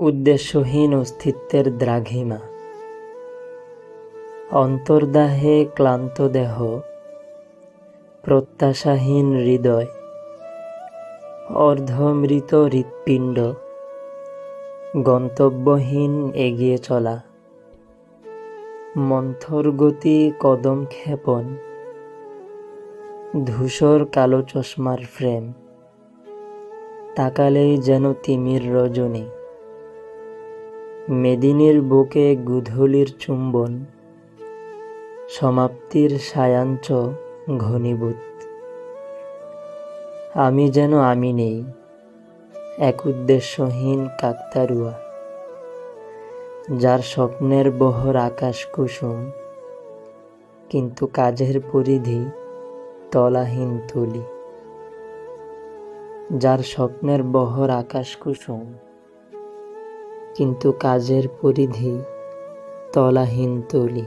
উদ্দেশ্যহীন অস্তিত্বের দ্রাঘিমা, অন্তর্দাহে ক্লান্ত দেহ, প্রত্যাশাহীন হৃদয়, অর্ধমৃত হৃৎপিণ্ড, গন্তব্যহীন এগিয়ে চলা, মন্থর গতি কদম ক্ষেপণ, ধূসর কালো চশমার ফ্রেম, তাকালেই যেন তিমির রজনী, মেদিনীর বুকে গুধূলির চুম্বন, সমাপ্তির সায়াঞ্চ ঘনীভূত। আমি যেন আমি নেই, এক উদ্দেশ্যহীন কাকতারুয়া, যার স্বপ্নের বহর আকাশ কুসুম, কিন্তু কাজের পরিধি তলাহীন তুলি। যার স্বপ্নের বহর আকাশ কুসুম, কিন্তু কাজের পরিধি তলাহীন তুলি।